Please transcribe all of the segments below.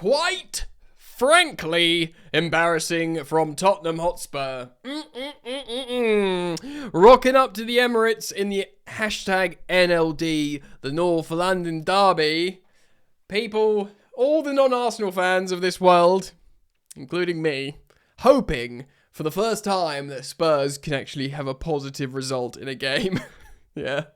quite frankly embarrassing from Tottenham Hotspur. Rocking up to the Emirates in the hashtag NLD, the North London Derby. People, all the non-Arsenal fans of this world, including me, hoping for the first time that Spurs can actually have a positive result in a game. Yeah.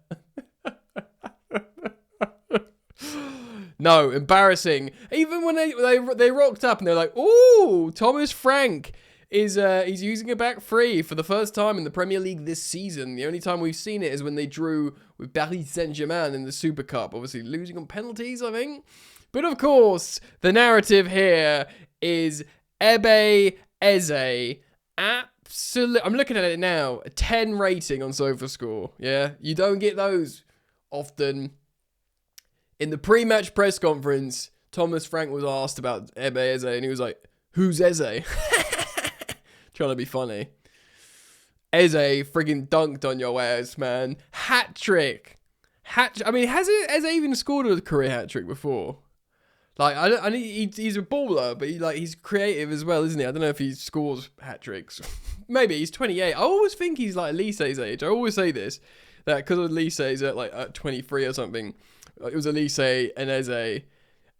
No, embarrassing. Even when they rocked up and they're like, "Ooh, Thomas Frank is he's using a back three for the first time in the Premier League this season." The only time we've seen it is when they drew with Paris Saint-Germain in the Super Cup, obviously losing on penalties, I think. But of course, the narrative here is Ebe Eze. Absolutely, I'm looking at it now. A 10 rating on SofaScore. Yeah, you don't get those often. In the pre-match press conference, Thomas Frank was asked about Ebe Eze, and he was like, "Who's Eze?" Trying to be funny. Eze friggin' dunked on your ass, man. Hat trick. I mean, has Eze even scored a career hat trick before? Like, he's a baller, but he's creative as well, isn't he? I don't know if he scores hat tricks. Maybe he's 28. I always think he's like Elise's age. I always say this, that because Elise is at 23 or something. It was Elise and Eze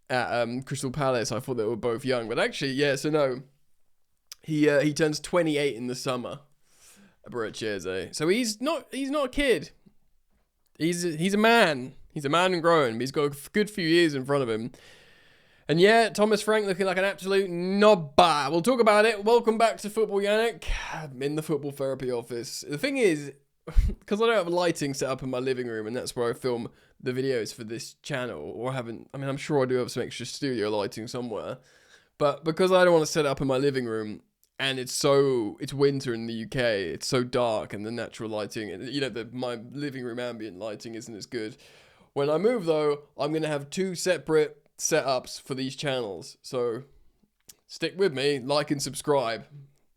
at Crystal Palace. I thought they were both young, but actually, yeah. So no, he turns 28 in the summer. Eberechi Eze. So he's not a kid. He's a man. He's a man and growing. But he's got a good few years in front of him. And yeah, Thomas Frank looking like an absolute knobber. We'll talk about it. Welcome back to Football Yannick. I'm in the football therapy office. The thing is, because I don't have lighting set up in my living room, and that's where I film the videos for this channel, or I'm sure I do have some extra studio lighting somewhere, but because I don't want to set it up in my living room, and it's winter in the UK, it's so dark, and the natural lighting, my living room ambient lighting isn't as good. When I move though, I'm going to have 2 separate setups for these channels, so stick with me, like and subscribe.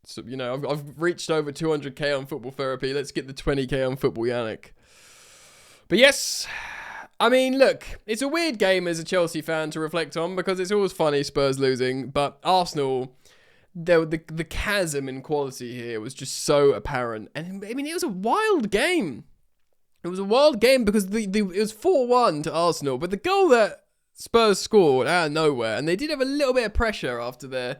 So, I've reached over 200k on Football Therapy. Let's get the 20k on Football Yannick. But yes, I mean, look, it's a weird game as a Chelsea fan to reflect on because it's always funny Spurs losing, but Arsenal, the chasm in quality here was just so apparent. And I mean, it was a wild game. It was a wild game because it was 4-1 to Arsenal, but the goal that Spurs scored out of nowhere, and they did have a little bit of pressure after to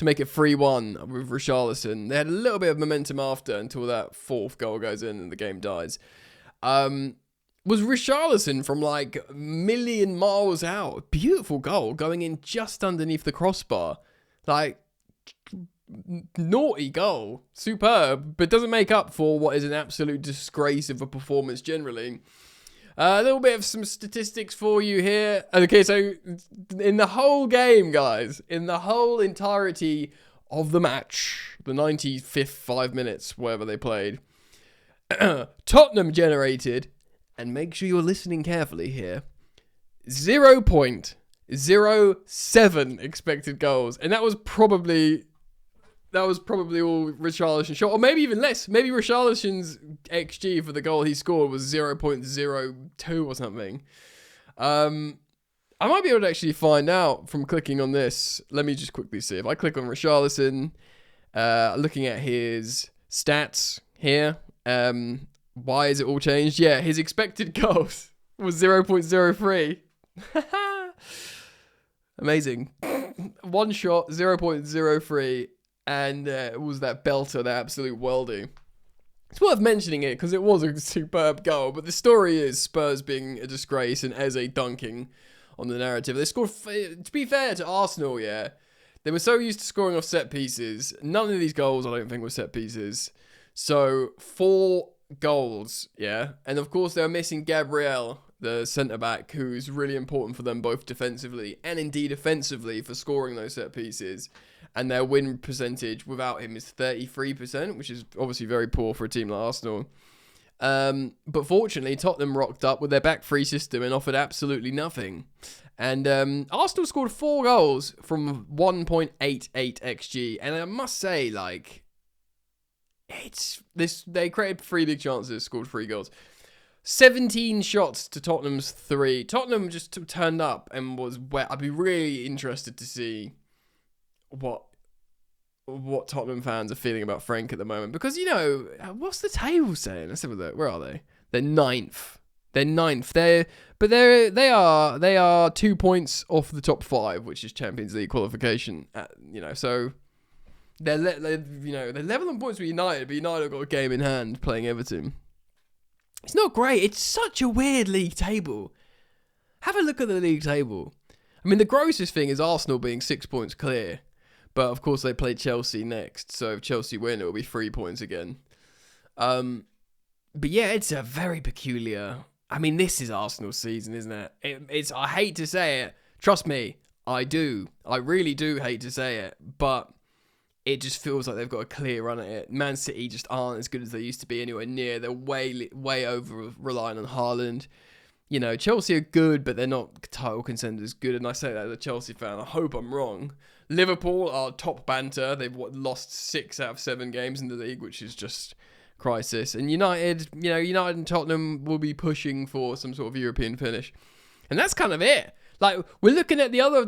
make it 3-1 with Richarlison. They had a little bit of momentum after until that 4th goal goes in and the game dies. Was Richarlison from like a million miles out. Beautiful goal going in just underneath the crossbar. Like, naughty goal. Superb, but doesn't make up for what is an absolute disgrace of a performance generally. A little bit of some statistics for you here. Okay, so in the whole game, guys, in the whole entirety of the match, the 95th 5 minutes, whatever they played, Tottenham generated, and make sure you're listening carefully here, 0.07 expected goals. And that was probably all Richarlison shot, or maybe even less. Maybe Richarlison's XG for the goal he scored was 0.02 or something. I might be able to actually find out from clicking on this. Let me just quickly see. If I click on Richarlison, looking at his stats here, why is it all changed? Yeah, his expected goals was 0.03. Amazing. One shot, 0.03. And it was that belter, that absolute worldie. It's worth mentioning it because it was a superb goal, but the story is Spurs being a disgrace and Eze dunking on the narrative. They scored, to be fair to Arsenal, yeah, they were so used to scoring off set pieces. None of these goals, I don't think, were set pieces. So 4 goals, yeah, and of course they were missing Gabriel, the centre-back, who's really important for them both defensively and indeed offensively for scoring those set pieces. And their win percentage without him is 33%, which is obviously very poor for a team like Arsenal. But fortunately, Tottenham rocked up with their back three system and offered absolutely nothing. And Arsenal scored 4 goals from 1.88 XG. And I must say, like, they created 3 big chances, scored 3 goals. 17 shots to Tottenham's 3. Tottenham just turned up and was wet. I'd be really interested to see what Tottenham fans are feeling about Frank at the moment. Because, what's the table saying? Let's have a look. Where are they? They're ninth. They are 2 points off the top 5, which is Champions League qualification. So they're level on points with United, but United have got a game in hand playing Everton. It's not great. It's such a weird league table. Have a look at the league table. I mean, the grossest thing is Arsenal being 6 points clear. But, of course, they play Chelsea next. So, if Chelsea win, it will be 3 points again. But, yeah, it's a very peculiar... I mean, this is Arsenal's season, isn't it? I hate to say it. Trust me, I do. I really do hate to say it. But... it just feels like they've got a clear run at it. Man City just aren't as good as they used to be anywhere near. They're way over relying on Haaland. Chelsea are good, but they're not title contenders good. And I say that as a Chelsea fan. I hope I'm wrong. Liverpool are top banter. They've lost 6 out of 7 games in the league, which is just crisis. And United and Tottenham will be pushing for some sort of European finish. And that's kind of it. Like, we're looking at the other,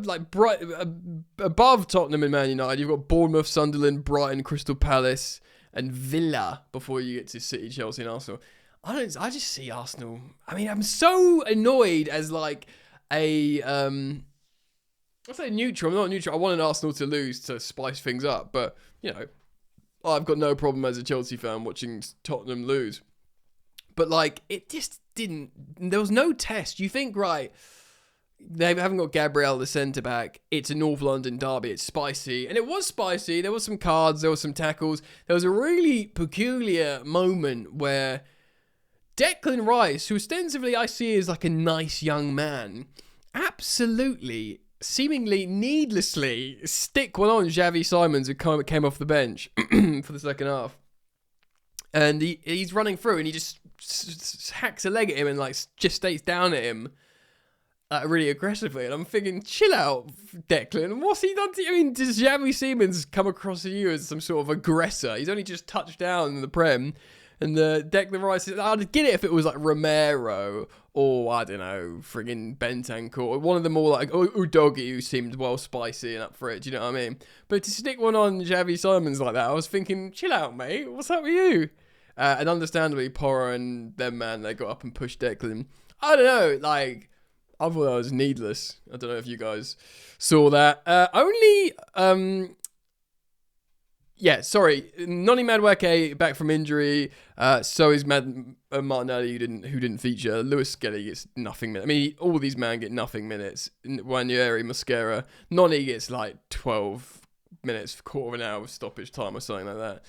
above Tottenham and Man United, you've got Bournemouth, Sunderland, Brighton, Crystal Palace, and Villa before you get to City, Chelsea, and Arsenal. I just see Arsenal. I mean, I'm so annoyed as, I say neutral. I'm not neutral. I wanted Arsenal to lose to spice things up, but, I've got no problem as a Chelsea fan watching Tottenham lose. But, it just didn't, there was no test. You think, right... they haven't got Gabriel, the centre-back. It's a North London derby. It's spicy. And it was spicy. There was some cards. There was some tackles. There was a really peculiar moment where Declan Rice, who ostensibly I see as a nice young man, absolutely, seemingly needlessly stick one on Xavi Simons, who came off the bench for the second half. And he's running through and he just hacks a leg at him and just stays down at him. Really aggressively, and I'm thinking, chill out, Declan. What's he done to you? I mean, does Xavi Simons come across to you as some sort of aggressor? He's only just touched down in the Prem, and Declan Rice says, I'd get it if it was Romero, or, I don't know, friggin' Bentancur, or one of them all Udogie, who seemed well spicy and up for it, do you know what I mean? But to stick one on Xavi Simons like that, I was thinking, chill out, mate, what's up with you? And understandably, Porro and them, man, they got up and pushed Declan. I don't know, I thought that was needless. I don't know if you guys saw that. Noni Madueke back from injury. So is Martinelli, who didn't feature. Lewis Skelly gets nothing minutes. I mean, all these men get nothing minutes. Wanyeri, Mosquera. Noni gets 12 minutes, quarter of an hour of stoppage time or something like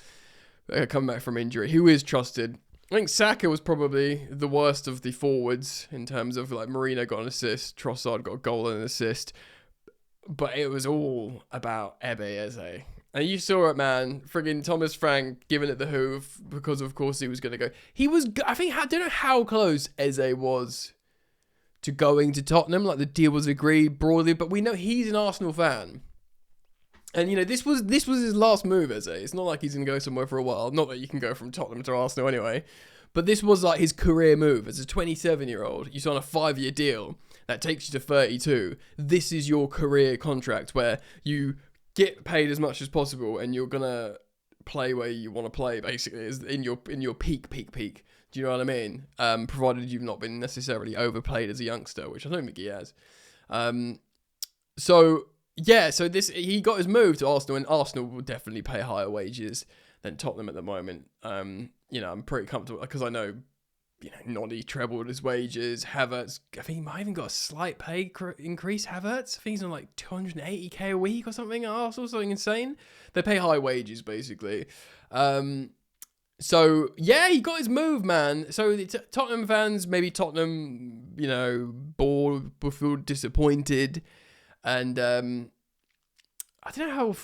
that. Coming back from injury. Who is trusted? I think Saka was probably the worst of the forwards in terms of Marino got an assist, Trossard got a goal and an assist, but it was all about Ebe Eze. And you saw it, man. Friggin' Thomas Frank giving it the hoof because, of course, he was going to go. He was, I don't know how close Eze was to going to Tottenham. The deal was agreed broadly, but we know he's an Arsenal fan. And, this was his last move, Eze. It's not like he's going to go somewhere for a while. Not that you can go from Tottenham to Arsenal anyway. But this was his career move. As a 27-year-old, you sign a 5-year deal that takes you to 32. This is your career contract where you get paid as much as possible and you're going to play where you want to play, basically, is in your peak. Do you know what I mean? Provided you've not been necessarily overplayed as a youngster, which I don't think he has. So he got his move to Arsenal, and Arsenal will definitely pay higher wages than Tottenham at the moment. I'm pretty comfortable because I know, Noddy trebled his wages. Havertz, I think he might even got a slight pay increase. Havertz, I think he's on 280k a week or something. Arsenal, something insane. They pay high wages basically. So yeah, he got his move, man. So Tottenham fans, maybe Tottenham, bored, feel disappointed. And I don't know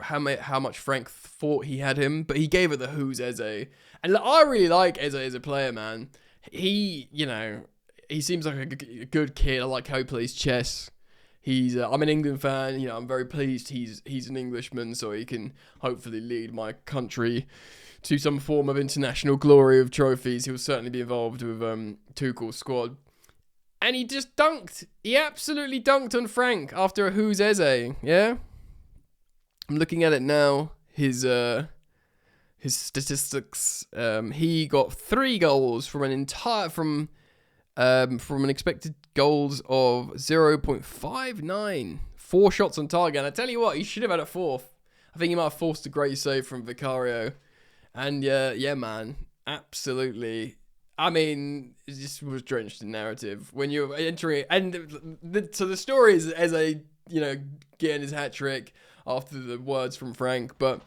how much Frank thought he had him, but he gave it the who's Eze. And I really like Eze as a player, man. He seems like a good kid. I like how he plays chess. I'm an England fan. You know, I'm very pleased he's an Englishman, so he can hopefully lead my country to some form of international glory of trophies. He'll certainly be involved with Tuchel's squad. And he just dunked. He absolutely dunked on Frank after a Who's Eze. Yeah, I'm looking at it now. His statistics. He got 3 goals from an expected goals of 0.59. 4 shots on target. And I tell you what, he should have had a 4th. I think he might have forced a great save from Vicario. And yeah, man, absolutely. I mean, it just was drenched in narrative when you're entering. And so the story is Eze, getting his hat trick after the words from Frank, but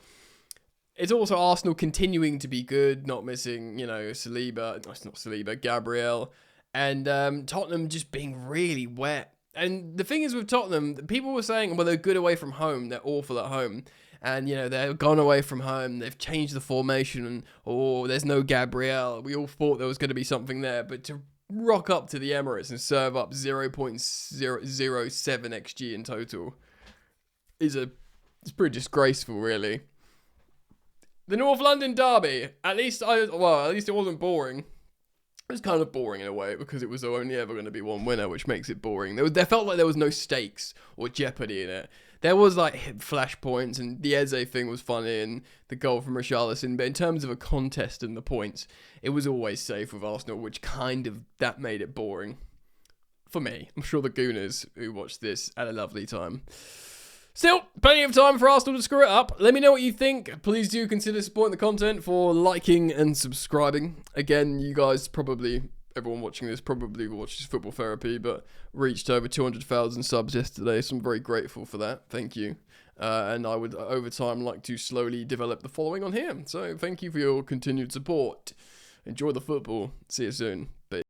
it's also Arsenal continuing to be good, not missing, Saliba. No, it's not Saliba, Gabriel. And Tottenham just being really wet. And the thing is with Tottenham, people were saying, well, they're good away from home. They're awful at home. And, they've gone away from home. They've changed the formation. And, there's no Gabriel. We all thought there was going to be something there. But to rock up to the Emirates and serve up 0.007 XG in total it's pretty disgraceful, really. The North London derby, at least it wasn't boring. It was kind of boring in a way because it was only ever going to be one winner, which makes it boring. There felt like there was no stakes or jeopardy in it. There was like flashpoints, and the Eze thing was funny, and the goal from Richarlison. But in terms of a contest and the points, it was always safe with Arsenal, which that made it boring for me. I'm sure the Gooners who watched this had a lovely time. Still, plenty of time for Arsenal to screw it up. Let me know what you think. Please do consider supporting the content for liking and subscribing. Again, you guys everyone watching this probably watches Football Therapy, but reached over 200,000 subs yesterday, so I'm very grateful for that. Thank you. And I would, over time, like to slowly develop the following on here. So thank you for your continued support. Enjoy the football. See you soon. Bye.